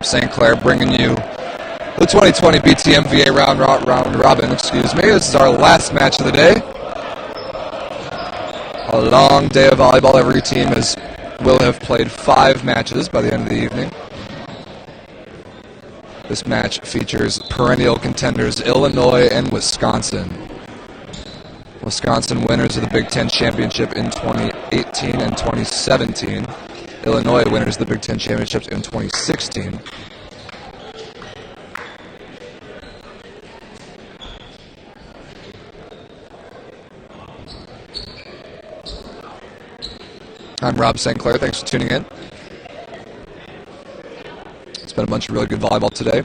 St. Clair bringing you the 2020 BTMVA round robin, excuse me. This is our last match of the day. A long day of volleyball. Every team will have played 5 matches by the end of the evening. This match features perennial contenders Illinois and Wisconsin. Wisconsin winners of the Big Ten Championship in 2018 and 2017. Illinois winners of the Big Ten Championships in 2016. I'm Rob St. Clair. Thanks for tuning in. It's been a bunch of really good volleyball today.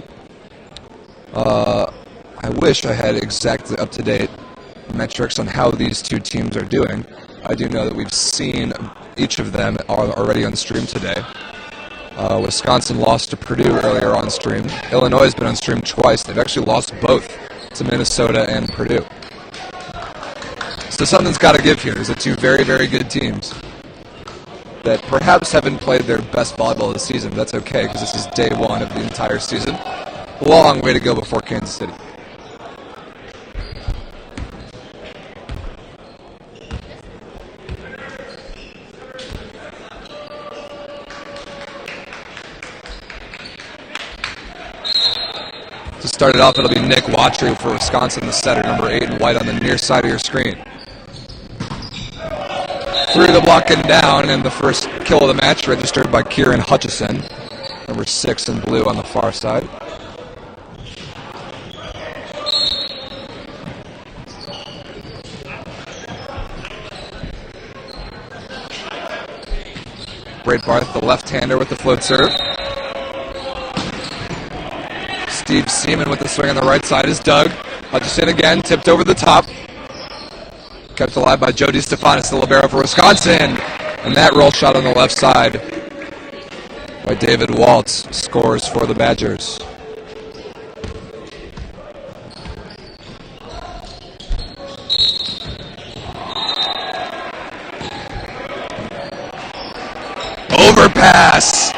I wish I had exactly up-to-date metrics on how these two teams are doing. I do know that we've seen each of them already on stream today. Wisconsin lost to Purdue earlier on stream. Illinois has been on stream twice. They've actually lost both to Minnesota and Purdue. So something's got to give here. These are two very, very good teams that perhaps haven't played their best volleyball of the season. But that's okay, because this is day 1 of the entire season. Long way to go before Kansas City. To start it off, it'll be Nick Watry for Wisconsin, the setter, number 8 in white on the near side of your screen. Through the block and down, and the first kill of the match registered by Kieran Hutchison, number 6 in blue on the far side. Braid Barth, the left-hander with the float serve. Steve Seaman with the swing on the right side is Doug. Hutchison again, tipped over the top. Kept alive by Joe DeStefanis, the libero for Wisconsin. And that roll shot on the left side by David Waltz scores for the Badgers. Overpass!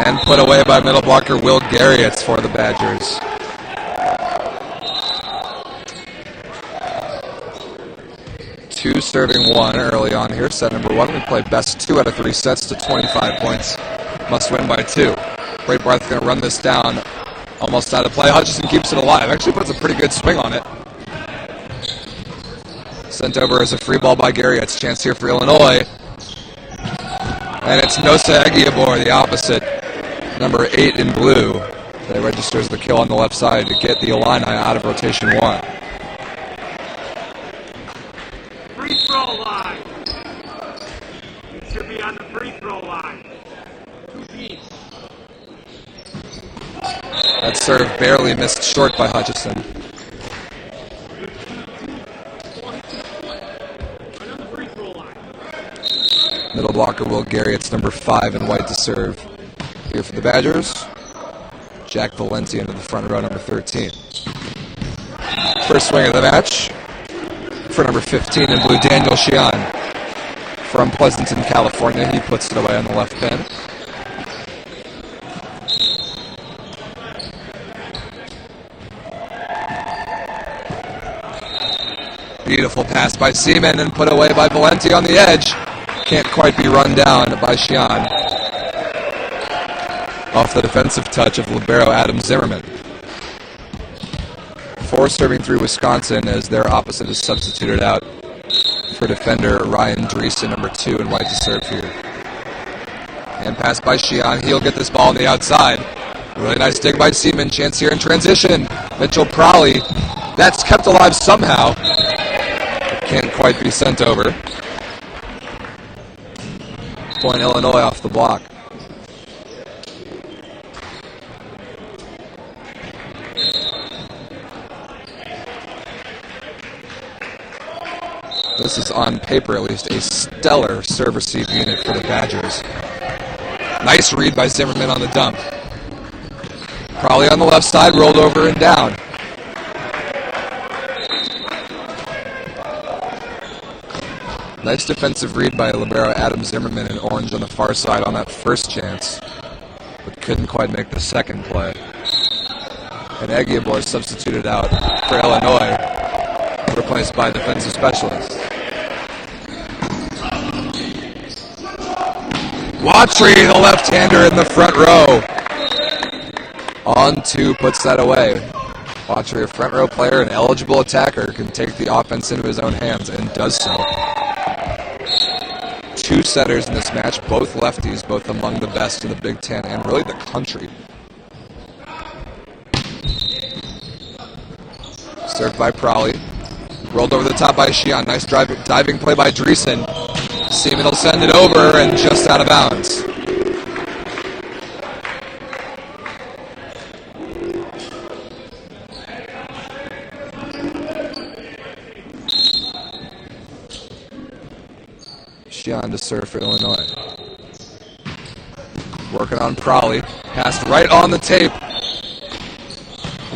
And put away by middle blocker Will Garriott for the Badgers. Two serving 1 early on here. Set number 1. We play best 2 out of 3 sets to 25 points. Must win by 2. Braid Barth going to run this down. Almost out of play. Hutchison keeps it alive. Actually puts a pretty good swing on it. Sent over as a free ball by Garriott's. Chance here for Illinois. And it's Nosa Eguiabor, the opposite. Number 8 in blue. That registers the kill on the left side to get the Illini out of rotation 1. Free throw line. You should be on the free throw line. 2 deep. That serve barely missed short by Hutchison. Middle blocker Will Garriott's number 5 in white to serve. Here for the Badgers, Jack Valenti into the front row, number 13. First swing of the match for number 15 in blue, Daniel Sheehan from Pleasanton, California. He puts it away on the left pin. Beautiful pass by Seaman and put away by Valenti on the edge. Can't quite be run down by Sheehan. Off the defensive touch of libero Adam Zimmerman. 4 serving 3 Wisconsin as their opposite is substituted out for defender Ryan Dreesen, number 2 in white to serve here. And pass by Sheehan. He'll get this ball on the outside. Really nice dig by Seaman. Chance here in transition. Mitchell Prowley. That's kept alive somehow. Can't quite be sent over. Point Illinois off the block. This is, on paper at least, a stellar serve-receive unit for the Badgers. Nice read by Zimmerman on the dump. Probably on the left side, rolled over and down. Nice defensive read by libero Adam Zimmerman in orange on the far side on that first chance. but couldn't quite make the second play. And Aguilar substituted out for Illinois, replaced by defensive specialist. Watry, the left-hander in the front row. On two, puts that away. Watry, a front row player, an eligible attacker, can take the offense into his own hands and does so. Two setters in this match, both lefties, both among the best in the Big Ten and really the country. Served by Prowley. Rolled over the top by Sheehan. Nice diving play by Dreesen. Seaman will send it over and just out of bounds. Sheehan to serve for Illinois. Working on Prowley. Passed right on the tape.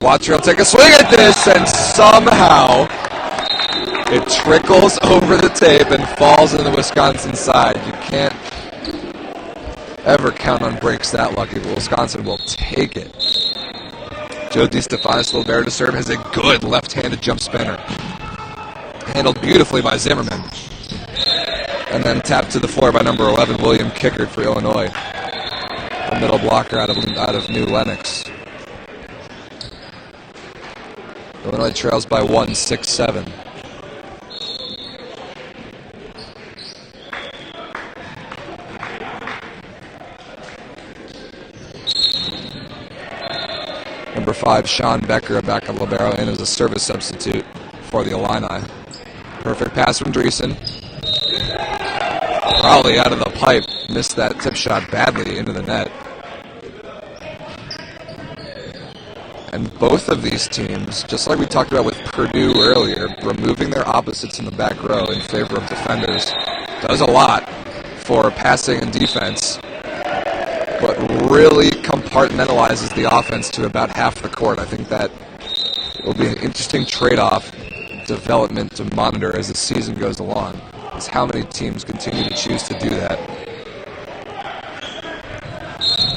Watcher will take a swing at this, and somehow it trickles over the tape and falls into the Wisconsin side. You can't ever count on breaks that lucky, but Wisconsin will take it. Joe DeStefanis Lilbert to serve has a good left-handed jump spinner. Handled beautifully by Zimmerman. And then tapped to the floor by number 11, William Kickert for Illinois. A middle blocker out of New Lenox. Illinois trails by 1, 6-7. Number 5, Sean Becker, a backup libero, in as a service substitute for the Illini. Perfect pass from Dreesen. Rowley out of the pipe, missed that tip shot badly into the net. And both of these teams, just like we talked about with Purdue earlier, removing their opposites in the back row in favor of defenders does a lot for passing and defense, but really compartmentalizes the offense to about half the court. I think that will be an interesting trade-off development to monitor as the season goes along, is how many teams continue to choose to do that.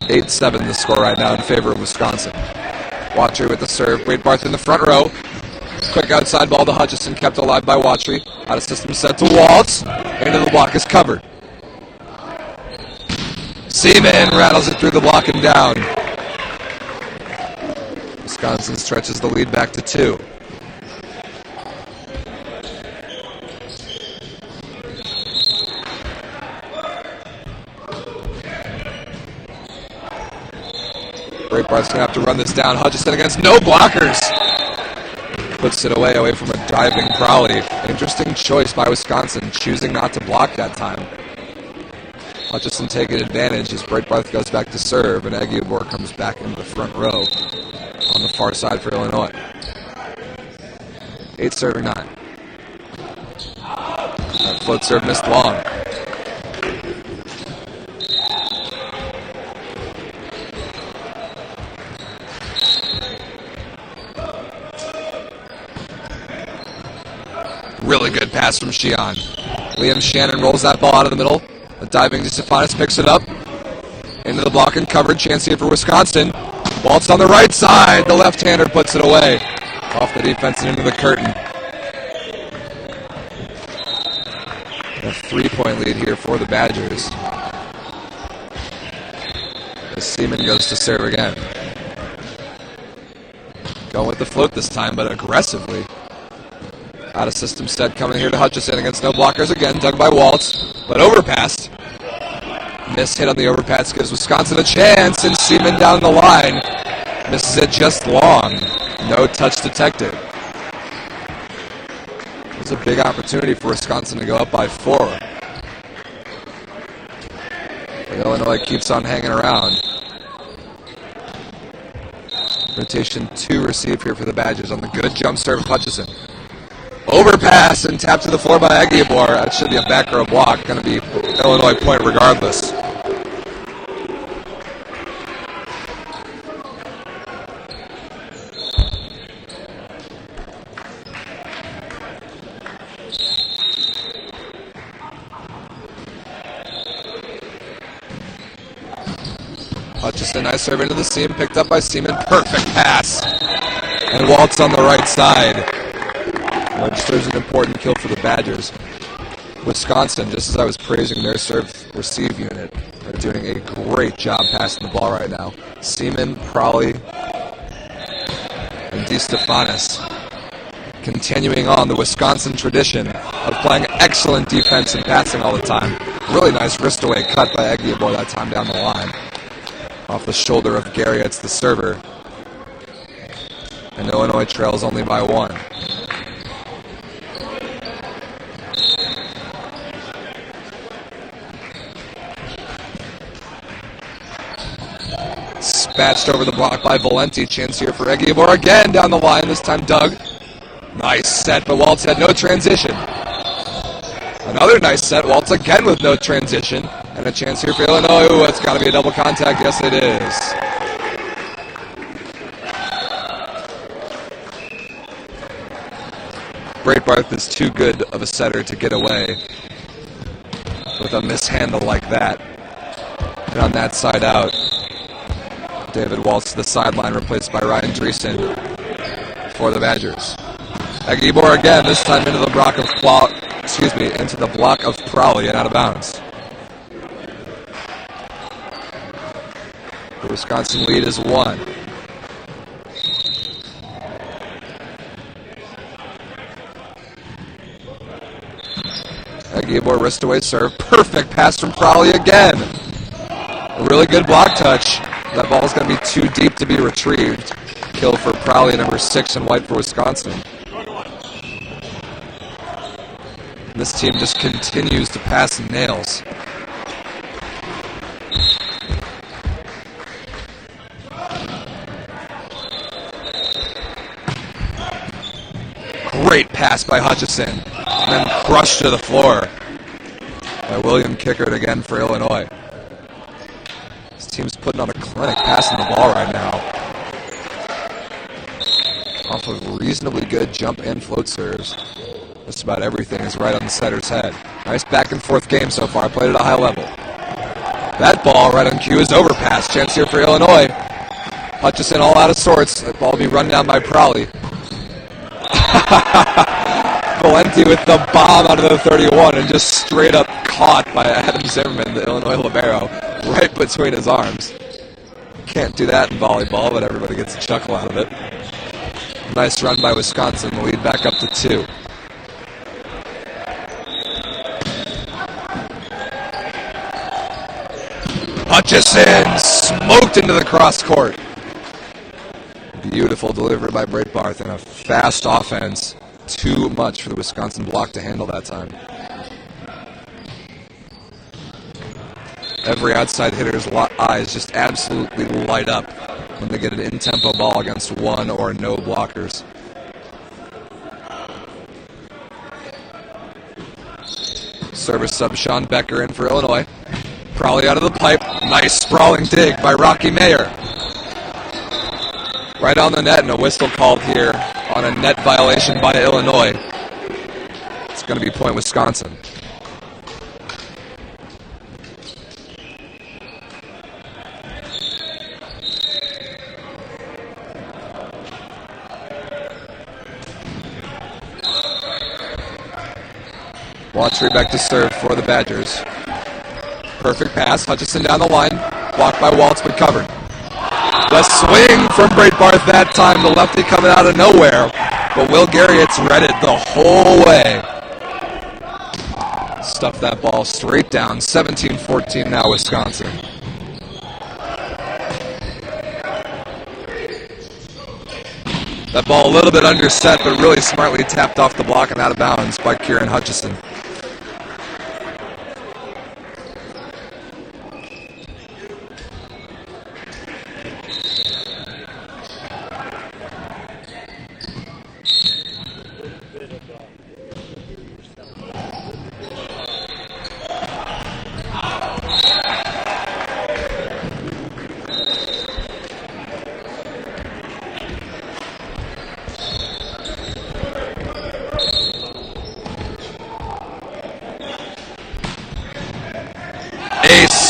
8-7 the score right now in favor of Wisconsin. Watry with the serve. Wade Barth in the front row. Quick outside ball to Hutchison, kept alive by Watry. Out of system set to Waltz. Into the block is covered. Seaman rattles it through the block and down. Wisconsin stretches the lead back to 2. Great Barth's going to have to run this down. Hutchison against no blockers. Puts it away from a diving Prowley. Interesting choice by Wisconsin, choosing not to block that time. Hutchison taking advantage as Breitbarth goes back to serve, and Aguilar comes back into the front row on the far side for Illinois. 8 serving 9. That float serve missed long. Really good pass from Sheehan. Liam Shannon rolls that ball out of the middle. A diving DeStefanis picks it up. Into the block and covered. Chance here for Wisconsin. Waltz on the right side. The left-hander puts it away. Off the defense and into the curtain. A 3-point lead here for the Badgers. As Seaman goes to serve again. Going with the float this time, but aggressively. Out of system set, coming here to Hutchison against no blockers again, dug by Waltz, but overpassed. Miss hit on the overpass gives Wisconsin a chance, and Seaman down the line. Misses it just long. No touch detected. It was a big opportunity for Wisconsin to go up by 4. But Illinois keeps on hanging around. Rotation 2 receive here for the Badgers on the good jump serve of Hutchison. Overpass and tap to the floor by Aguilar. That should be a back row block. Going to be Illinois point regardless. Hutchison, nice serve into the seam, picked up by Seaman. Perfect pass. And Waltz on the right side. Registers an important kill for the Badgers. Wisconsin, just as I was praising their serve-receive unit, they're doing a great job passing the ball right now. Seaman, Prawley, and DeStefanis continuing on the Wisconsin tradition of playing excellent defense and passing all the time. Really nice wrist-away cut by Egiabor that time down the line. Off the shoulder of Garriott's the server. And Illinois trails only by 1. Dispatched over the block by Valenti. Chance here for Egiabor again down the line. This time Doug. Nice set, but Waltz had no transition. Another nice set. Waltz again with no transition. And a chance here for Illinois. Ooh, it's got to be a double contact. Yes, it is. Breitbarth is too good of a setter to get away with a mishandle like that. And on that side out, David Waltz to the sideline, replaced by Ryan Dreesen for the Badgers. Egiabor again, this time into the block of Prawley and out of bounds. The Wisconsin lead is 1. Egiabor wrist away serve, perfect pass from Prawley again. A really good block touch. That ball is going to be too deep to be retrieved. Kill for Prawley, number 6 in white for Wisconsin. And this team just continues to pass nails. Great pass by Hutchison. And then crushed to the floor by William Kickert again for Illinois. Team's putting on a clinic passing the ball right now. Off of reasonably good jump and float serves. Just about everything is right on the setter's head. Nice back and forth game so far, played at a high level. That ball right on cue is overpass. Chance here for Illinois. Hutchison all out of sorts. That ball will be run down by Prawley. Valenti with the bomb out of the 31 and just straight up caught by Adam Zimmerman, the Illinois libero, right between his arms. Can't do that in volleyball, but everybody gets a chuckle out of it. Nice run by Wisconsin, the lead back up to 2. Hutchison smoked into the cross court. Beautiful delivery by Breitbarth and a fast offense. Too much for the Wisconsin block to handle that time. Every outside hitter's eyes just absolutely light up when they get an in-tempo ball against one or no blockers. Service sub Sean Becker in for Illinois. Prawley out of the pipe. Nice sprawling dig by Rocky Mayer. Right on the net, and a whistle called here on a net violation by Illinois. It's going to be point Wisconsin. Watchery back to serve for the Badgers. Perfect pass. Hutchison down the line. Blocked by Waltz, but covered. The swing from Breitbarth that time. The lefty coming out of nowhere. But Will Garriott's read it the whole way. Stuffed that ball straight down. 17-14 now, Wisconsin. That ball a little bit underset, but really smartly tapped off the block and out of bounds by Kieran Hutchison.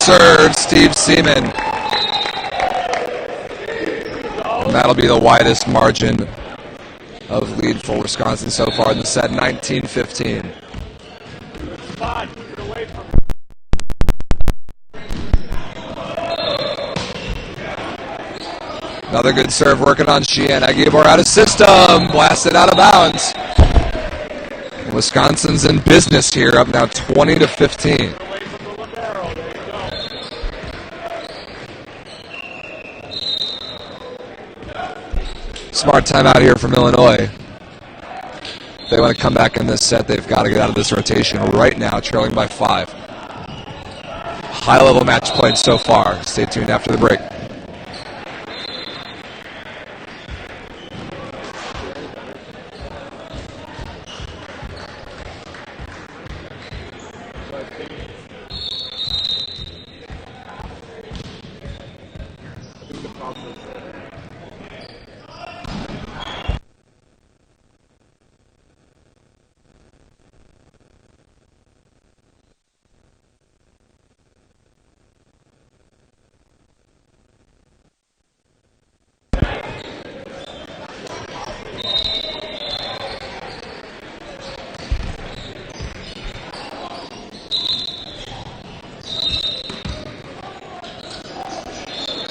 Serve, Steve Seaman. that'll be the widest margin of lead for Wisconsin so far in the set, 19-15. Spot, keep it away from Another good serve working on Sheehan. Aguilar out of system, blasted out of bounds. Wisconsin's in business here, up now 20-15. Smart timeout here from Illinois. If they want to come back in this set, they've got to get out of this rotation right now, trailing by 5. High-level match played so far. Stay tuned after the break.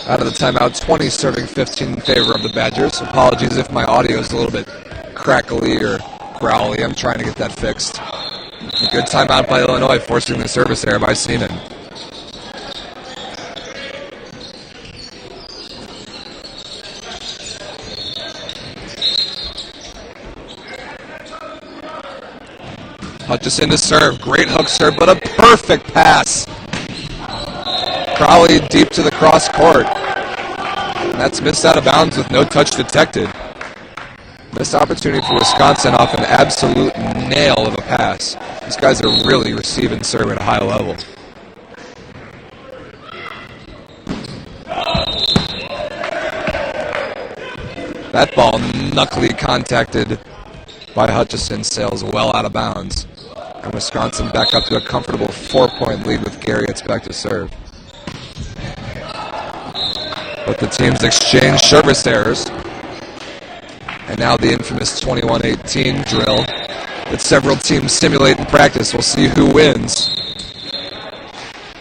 Out of the timeout, 20 serving 15 in favor of the Badgers. Apologies if my audio is a little bit crackly or growly. I'm trying to get that fixed. A good timeout by Illinois, forcing the service error by Seaman. Hutchison to serve. Great hook serve, but a perfect pass. Crowley deep to the cross court. And that's missed out of bounds with no touch detected. Missed opportunity for Wisconsin off an absolute nail of a pass. These guys are really receiving serve at a high level. That ball knuckly contacted by Hutchison, sails well out of bounds. And Wisconsin back up to a comfortable 4-point lead with Garriott's back to serve. But the teams exchange service errors. And now the infamous 21-18 drill that several teams simulate in practice. We'll see who wins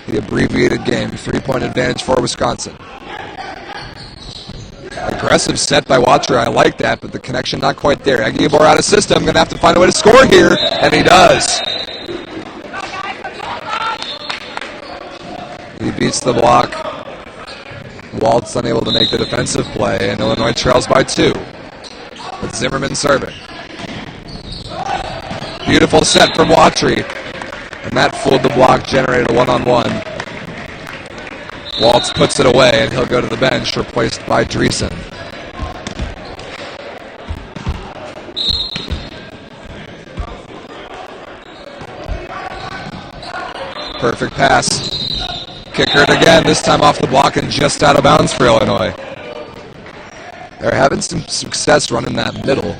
the abbreviated game. 3-point advantage for Wisconsin. Aggressive set by Watcher. I like that, but the connection not quite there. Aguilar out of system. Going to have to find a way to score here, and he does. He beats the block. Waltz unable to make the defensive play, and Illinois trails by 2. With Zimmerman serving. Beautiful set from Watry. And that fooled the block, generated a one-on-one. Waltz puts it away, and he'll go to the bench, replaced by Dreesen. Perfect pass. Kicker it again, this time off the block and just out of bounds for Illinois. They're having some success running that middle.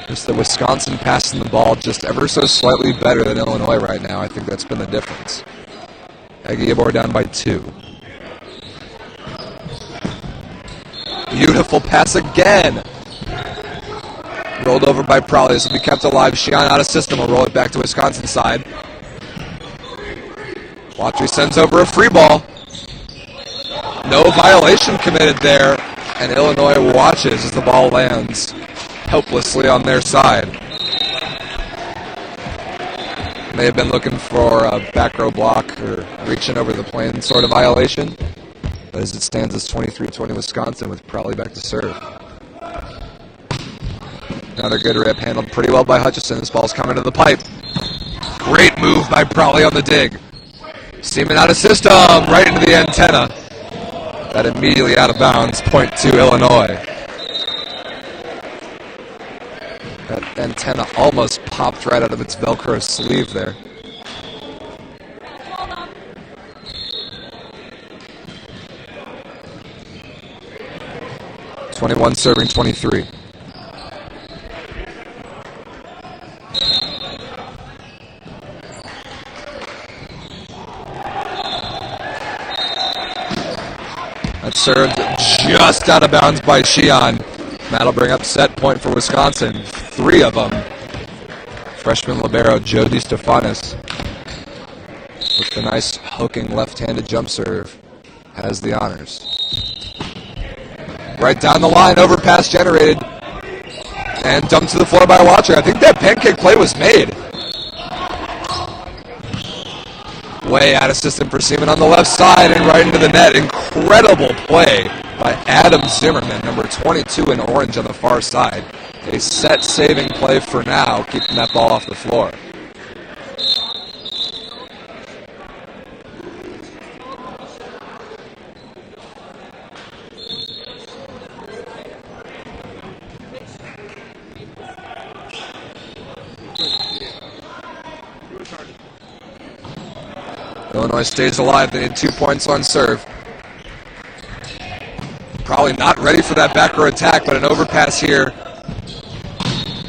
Just the Wisconsin passing the ball just ever so slightly better than Illinois right now. I think that's been the difference. Aguilar down by 2. Beautiful pass again. Rolled over by Prowley. This will be kept alive. Sheehan out of system. Will roll it back to Wisconsin side. Watry sends over a free ball. No violation committed there. And Illinois watches as the ball lands helplessly on their side. May have been looking for a back row block or reaching over the plane sort of violation. But as it stands, it's 23-20 Wisconsin with Prowley back to serve. Another good rip, handled pretty well by Hutchison. This ball's coming to the pipe. Great move by Prowley on the dig. Seaman out of system, right into the antenna. That immediately out of bounds, point to Illinois. That antenna almost popped right out of its Velcro sleeve there. (21) serving 23. served just out of bounds by Sheehan. That'll bring up set point for Wisconsin. 3 of them. Freshman libero Joe DeStefanis with the nice hooking left-handed jump serve has the honors. Right down the line, overpass generated, and dumped to the floor by Watcher. I think that pancake play was made. Way out of system for Seaman on the left side and right into the net. Incredible play by Adam Zimmerman, number 22 in orange on the far side. A set-saving play for now, keeping that ball off the floor. Illinois stays alive. They need 2 points on serve. Probably not ready for that back row attack, but an overpass here.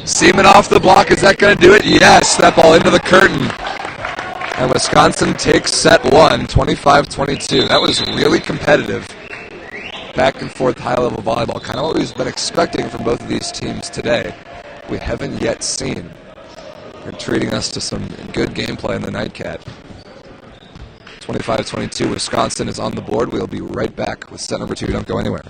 Seaman off the block. Is that going to do it? Yes. That ball into the curtain. And Wisconsin takes set 1, 25-22. That was really competitive. Back and forth high-level volleyball. Kind of what we've been expecting from both of these teams today. We haven't yet seen. They're treating us to some good gameplay in the nightcap. 25-22, Wisconsin is on the board. We'll be right back with set number 2. Don't go anywhere.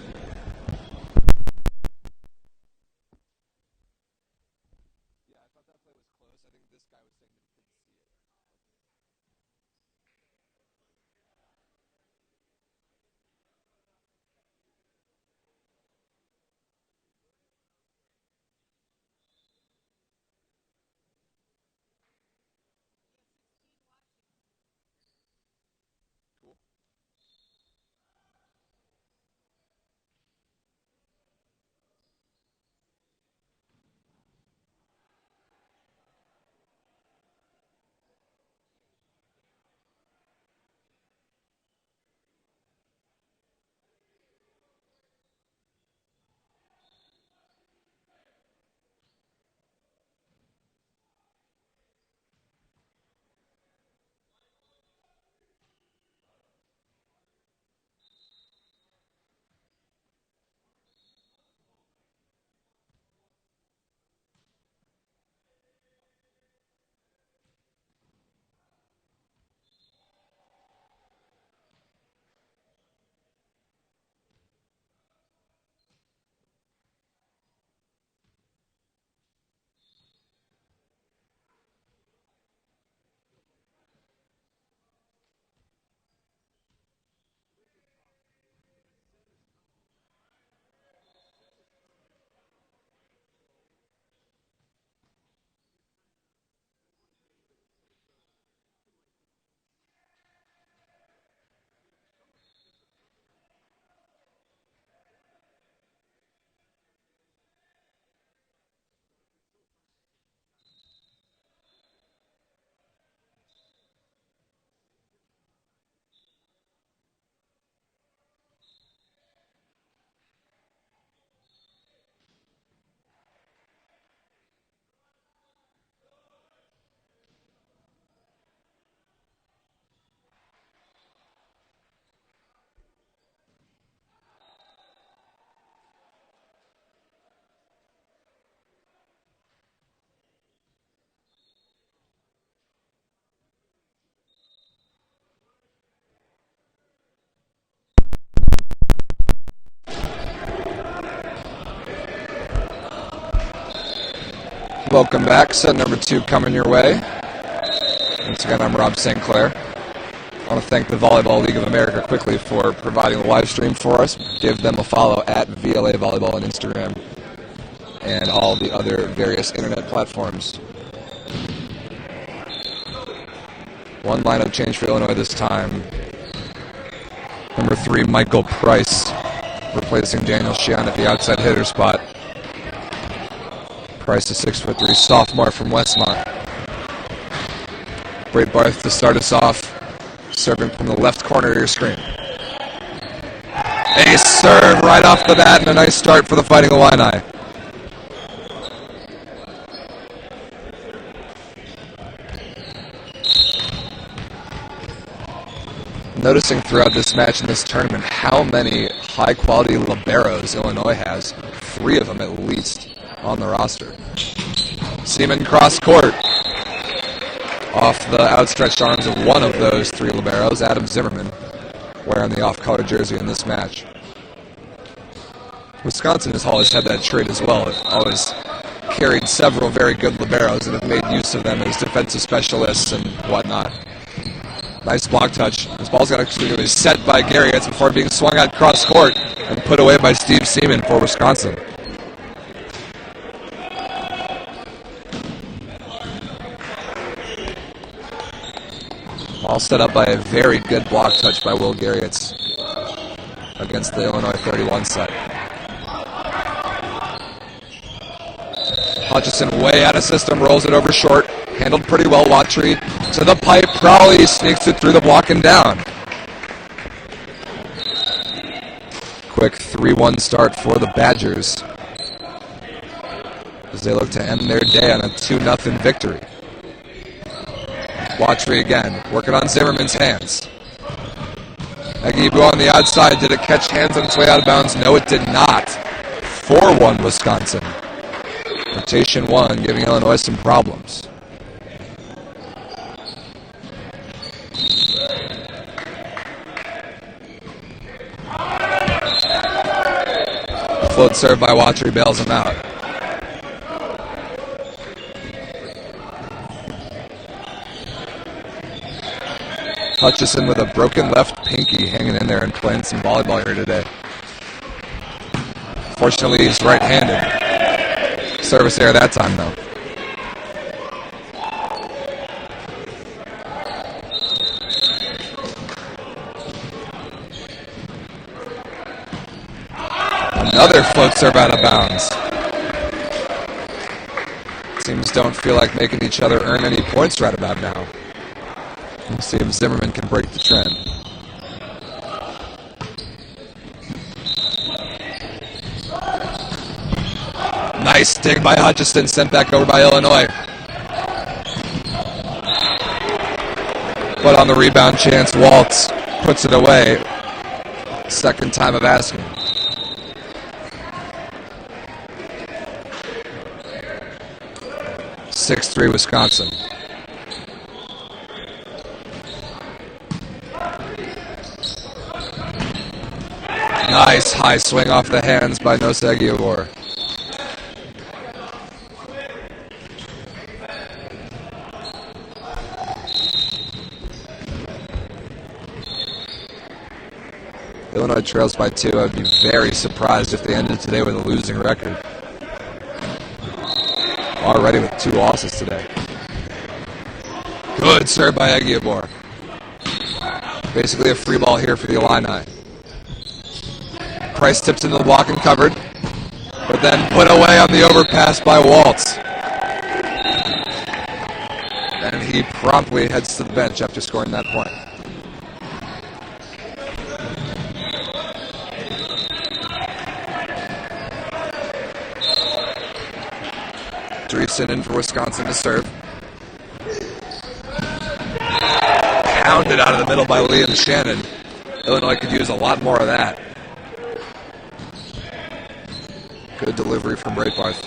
Welcome back. Set number 2 coming your way. Once again, I'm Rob St. Clair. I want to thank the Volleyball League of America quickly for providing the live stream for us. Give them a follow at VLA Volleyball on Instagram and all the other various internet platforms. One lineup change for Illinois this time. Number 3, Michael Price, replacing Daniel Sheehan at the outside hitter spot. Price, a 6'3" sophomore from Westmont. Great Barth to start us off, serving from the left corner of your screen. A serve right off the bat and a nice start for the Fighting Illini. noticing throughout this match in this tournament how many high-quality liberos Illinois has. 3 of them at least on the roster. Seaman cross court. Off the outstretched arms of one of those 3 liberos, Adam Zimmerman, wearing the off-color jersey in this match. Wisconsin has always had that trait as well. They've always carried several very good liberos and have made use of them as defensive specialists and whatnot. Nice block touch. This ball's got to be set by Garriott before being swung out cross court and put away by Steve Seaman for Wisconsin. All set up by a very good block touch by Will Garriott against the Illinois 31 side. Hutchison way out of system, rolls it over short. Handled pretty well. Watry to the pipe. Crowley sneaks it through the block and down. Quick 3-1 start for the Badgers as they look to end their day on a 2-0 victory. Watry again, working on Zimmerman's hands. Agibu on the outside. Did it catch hands on its way out of bounds? No, it did not. 4-1 Wisconsin. Rotation 1, giving Illinois some problems. Float serve by Watry bails him out. Hutchison with a broken left pinky hanging in there and playing some volleyball here today. Fortunately, he's right-handed. Service error that time, though. Another float serve out of bounds. Teams don't feel like making each other earn any points right about now. We'll see if Zimmerman can break the trend. Nice dig by Hutchison, sent back over by Illinois. But on the rebound chance, Waltz puts it away. Second time of asking. (6-3) Wisconsin. Nice high swing off the hands by Nosa Aguilar. Illinois trails by 2. I'd be very surprised if they ended today with a losing record. Already with 2 losses today. Good serve by Aguilar. Basically a free ball here for the Illini. Price tips into the block and covered, but then put away on the overpass by Waltz. And he promptly heads to the bench after scoring that point. Dreesen in for Wisconsin to serve. Pounded out of the middle by Liam Shannon. Illinois could use a lot more of that. Good delivery from Breitbarth.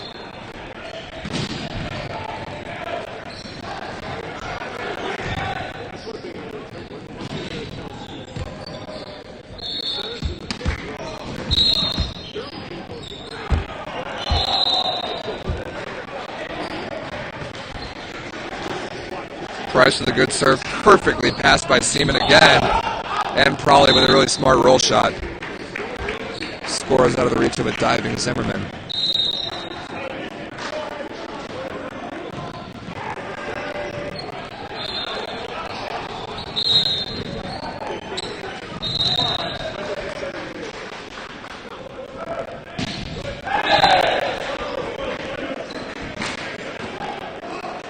Price with a good serve, perfectly passed by Seaman again, and probably with a really smart roll shot. Scores out of the reach of a diving Zimmerman.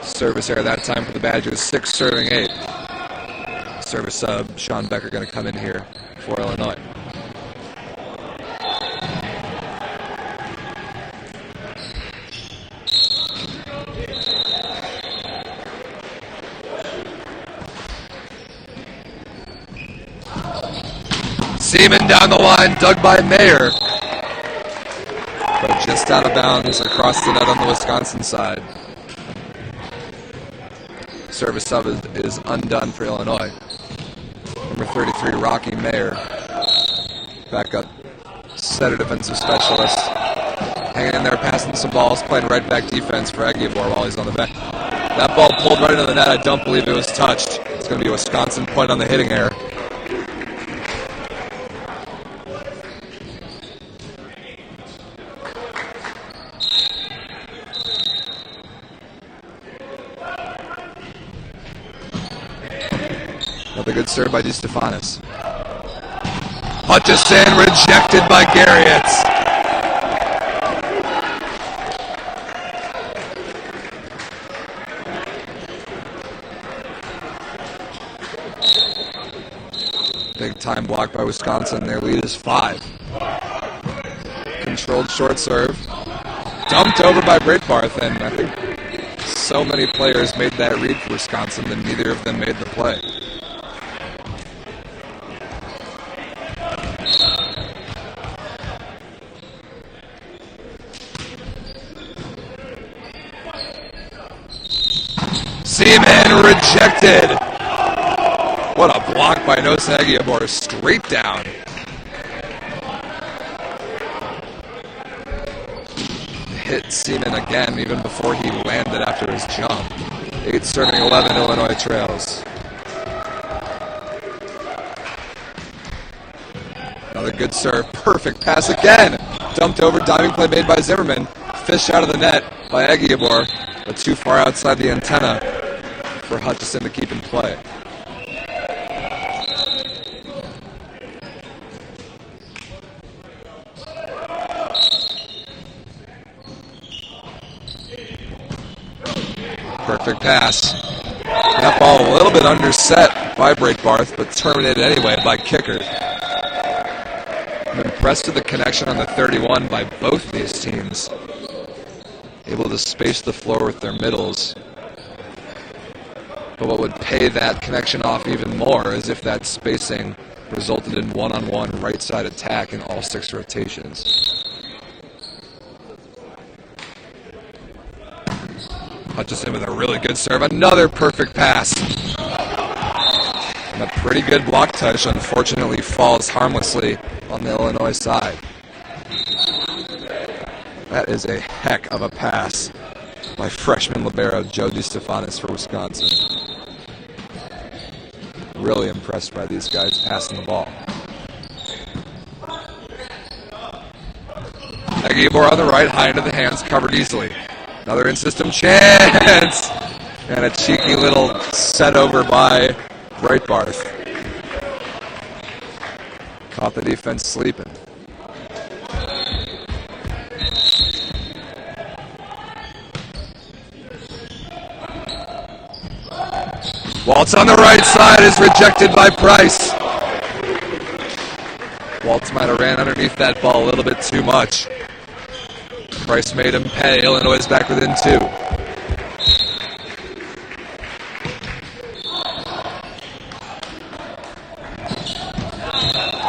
Service error that time for the Badgers, 6 serving 8. Service sub, Sean Becker going to come in here for Illinois. Seaman down the line, dug by Mayer. But just out of bounds across the net on the Wisconsin side. Service up is undone for Illinois. Number 33, Rocky Mayer. Backup center defensive specialist. Hanging in there, passing some balls, playing right back defense for Aguilar while he's on the bench. That ball pulled right into the net. I don't believe it was touched. It's going to be a Wisconsin point on the hitting error. Another good serve by DeStefanis. Hutchison rejected by Garriott. Big time block by Wisconsin. Their lead is 5. Controlled short serve. Dumped over by Breitbarth, and I think so many players made that read for Wisconsin that neither of them made the play. Seaman rejected. What a block by Nosa Aguilar, straight down. Hit Seaman again even before he landed after his jump. 8 serving 11, Illinois trails. Another good serve, perfect pass again. Dumped over, diving play made by Zimmerman. Fished out of the net by Aguilar, but too far outside the antenna for Hutchison to keep in play. Perfect pass. That ball a little bit underset by Breitbarth, but terminated anyway by Kicker. I'm impressed with the connection on the 31 by both these teams. Able to space the floor with their middles. But what would pay that connection off even more is if that spacing resulted in one-on-one right side attack in all 6 rotations. Hutchison with a really good serve. Another perfect pass. And a pretty good block touch, unfortunately, falls harmlessly on the Illinois side. That is a heck of a pass by freshman libero Joe DeStefanis for Wisconsin. Really impressed by these guys passing the ball. Aguilar on the right, high into the hands, covered easily. Another in-system chance! And a cheeky little set over by Breitbarth. Caught the defense sleeping. Waltz on the right side is rejected by Price. Waltz might have ran underneath that ball a little bit too much. Price made him pay. Illinois is back within 2.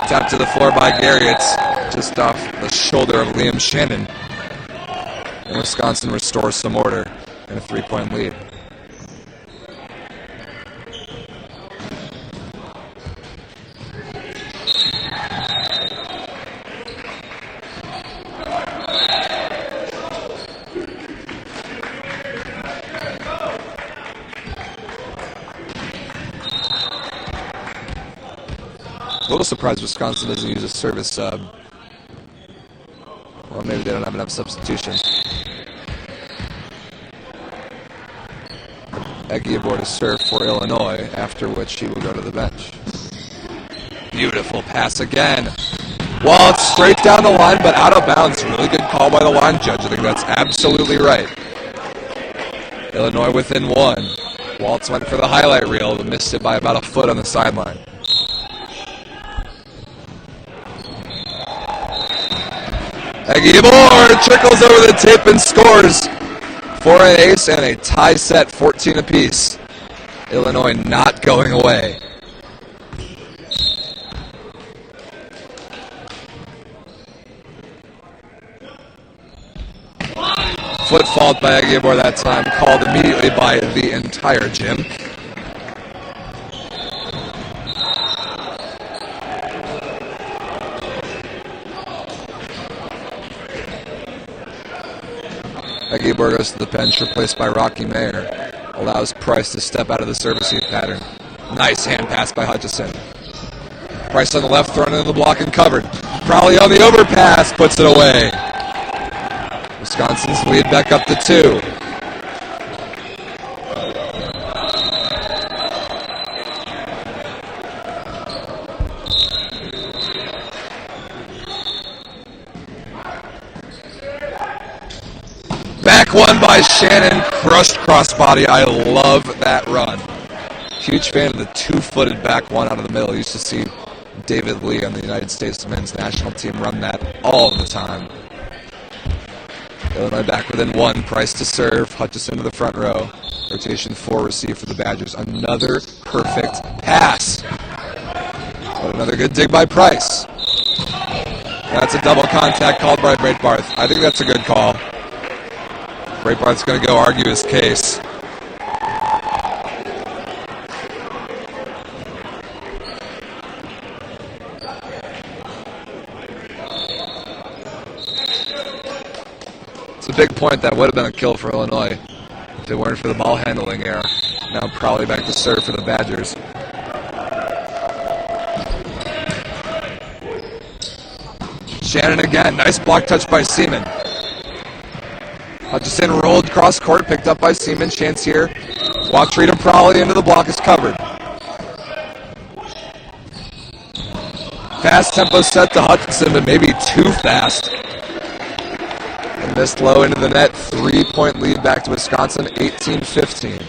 Tapped to the floor by Garriott, just off the shoulder of Liam Shannon. And Wisconsin restores some order and a 3-point lead. A little surprised Wisconsin doesn't use a service sub. Well, maybe they don't have enough substitutions. Aguilar to serve for Illinois, after which he will go to the bench. Beautiful pass again. Waltz straight down the line, but out of bounds. Really good call by the line judge. I think that's absolutely right. Illinois within 1. Waltz went for the highlight reel, but missed it by about a foot on the sideline. Aguilar trickles over the tip and scores for an ace and a tie set, 14 apiece. Illinois not going away. fault by Eggebor that time, called immediately by the entire gym. Eggebor goes to the bench, replaced by Rocky Mayer. Allows Price to step out of the service pattern. Nice hand pass by Hutchison. Price on the left, thrown into the block and covered. Crowley on the overpass, puts it away. Wisconsin's lead back up to 2. Back one by Shannon, crushed crossbody. I love that run. Huge fan of the two-footed back one out of the middle. Used to see David Lee on the United States men's national team run that all the time. Illinois back within 1. Price to serve. Hutchison to the front row. Rotation 4 receive for the Badgers. Another perfect pass. But another good dig by Price. That's a double contact called by Breitbarth. I think that's a good call. Breitbarth's going to go argue his case. It's a big point that would have been a kill for Illinois if it weren't for the ball handling error. Now probably back to serve for the Badgers. Shannon again. Nice block touch by Seaman. Hutchison rolled cross court, picked up by Seaman. Chance here. Walk treat and Prowley into the block is covered. Fast tempo set to Hutchison, but maybe too fast. And missed low into the net. 3-point lead back to Wisconsin, 18-15.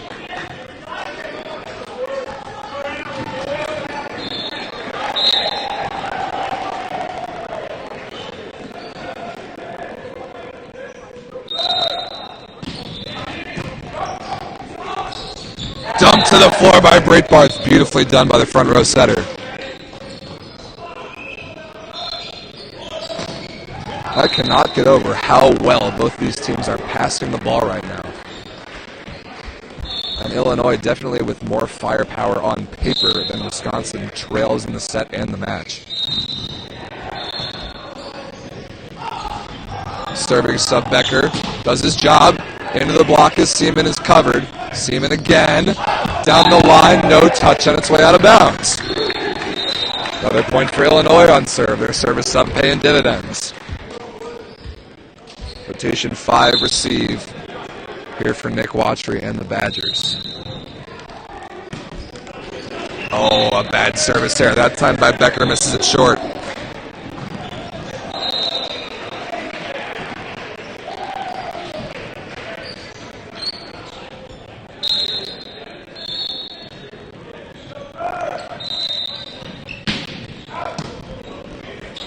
Dumped to the floor by Breitbarth. Beautifully done by the front row setter. I cannot get over how well both these teams are passing the ball right now. And Illinois definitely with more firepower on paper than Wisconsin trails in the set and the match. Serving sub Becker does his job. Into the block as Seaman is covered. Seaman again. Down the line, no touch on its way out of bounds. Another point for Illinois on serve. Their service sub paying dividends. Rotation 5 receive here for Nick Watry and the Badgers. Oh, a bad service there. That time by Becker, misses it short.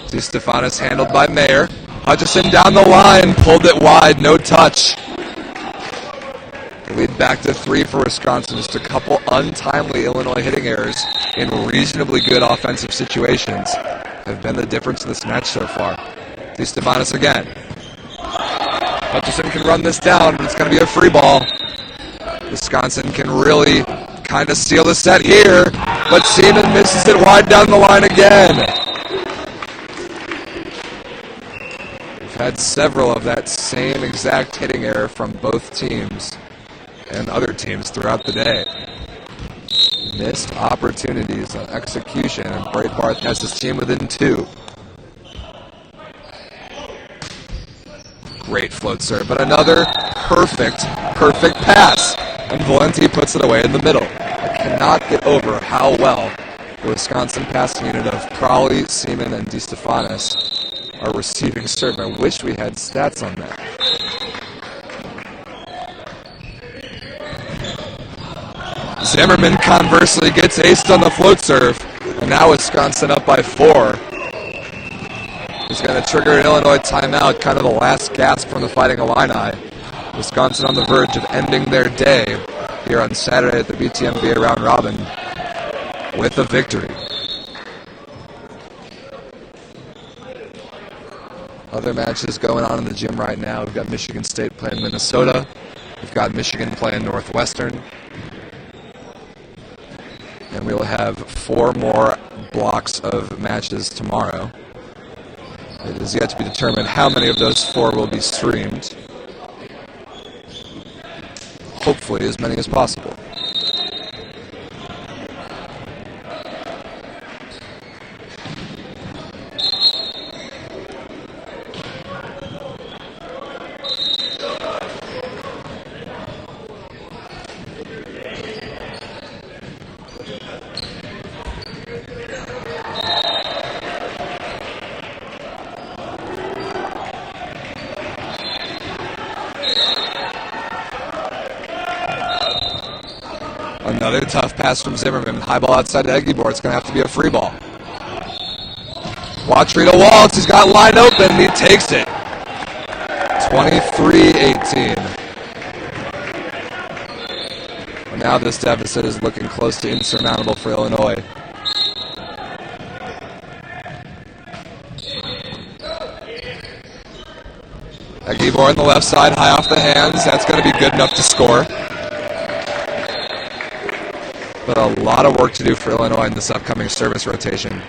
DeStefanis handled by Mayer. Hutchison down the line, pulled it wide, no touch. The lead back to 3 for Wisconsin. Just a couple untimely Illinois hitting errors in reasonably good offensive situations have been the difference in this match so far. DeStefanis again. Hutchison can run this down, but it's going to be a free ball. Wisconsin can really kind of seal the set here, but Seaman misses it wide down the line again. Had several of that same exact hitting error from both teams and other teams throughout the day. Missed opportunities on execution, and Breitbarth has his team within 2. Great float serve, but another perfect pass, and Valenti puts it away in the middle. I cannot get over how well the Wisconsin passing unit of Prowley, Seaman, and DeStefanis are receiving serve. I wish we had stats on that. Zimmerman conversely gets aced on the float serve, and now Wisconsin up by 4. He's going to trigger an Illinois timeout, kind of the last gasp from the Fighting Illini. Wisconsin on the verge of ending their day here on Saturday at the BTMVA round robin with a victory. Other matches going on in the gym right now. We've got Michigan State playing Minnesota. We've got Michigan playing Northwestern. And we'll have 4 more blocks of matches tomorrow. It is yet to be determined how many of those 4 will be streamed. Hopefully as many as possible. Another tough pass from Zimmerman. High ball outside the Eggebor. It's going to have to be a free ball. Watry to Waltz. He's got line open. He takes it. 23-18. Well, now this deficit is looking close to insurmountable for Illinois. Eggebor on the left side, high off the hands. That's going to be good enough to score. But a lot of work to do for Illinois in this upcoming service rotation.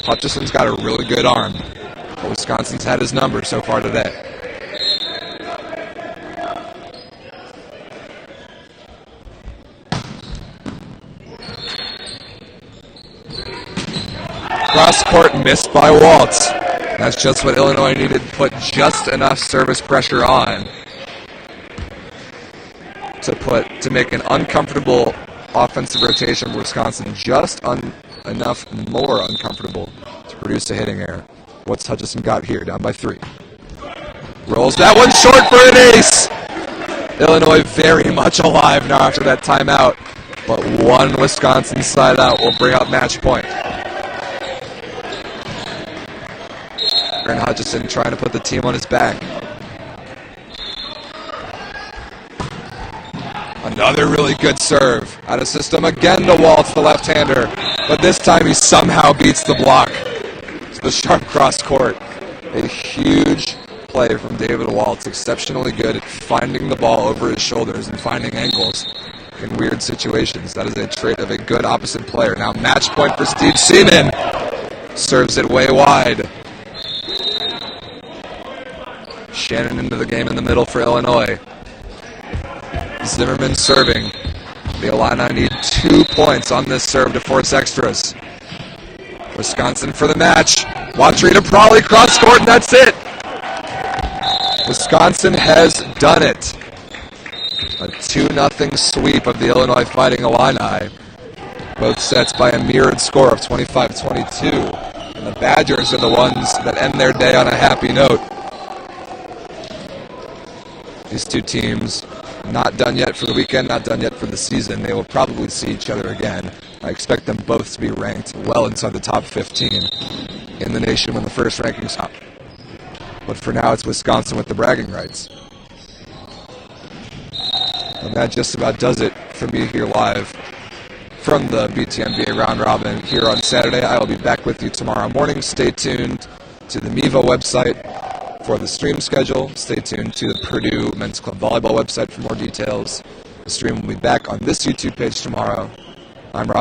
Hutchison's got a really good arm, but Wisconsin's had his number so far today. Cross court missed by Waltz. That's just what Illinois needed, put just enough service pressure on to make an uncomfortable offensive rotation for Wisconsin just enough more uncomfortable to produce a hitting error. What's Hutchison got here? Down by 3. Rolls that one short for an ace! Illinois very much alive now after that timeout, but one Wisconsin side out will bring up match point. Aaron Hutchison trying to put the team on his back. Another really good serve. Out of system again to Waltz, the left-hander. But this time he somehow beats the block. It's the sharp cross court. A huge play from David Waltz. Exceptionally good at finding the ball over his shoulders and finding angles in weird situations. That is a trait of a good opposite player. Now match point for Steve Seaman. Serves it way wide. Shannon into the game in the middle for Illinois. Zimmerman serving. The Illini need 2 points on this serve to force extras. Wisconsin for the match. Watry to Prawley, cross court, and that's it. Wisconsin has done it. A 2-0 sweep of the Illinois Fighting Illini. Both sets by a mirrored score of 25-22. And the Badgers are the ones that end their day on a happy note. These two teams not done yet for the weekend, not done yet for the season. They will probably see each other again. I expect them both to be ranked well inside the top 15 in the nation when the first rankings up. But for now, it's Wisconsin with the bragging rights. And that just about does it for me here live from the BTMVA Round Robin here on Saturday. I will be back with you tomorrow morning. Stay tuned to the MIVA website for the stream schedule. Stay tuned to the Purdue Men's Club Volleyball website for more details. The stream will be back on this YouTube page tomorrow. I'm Rob.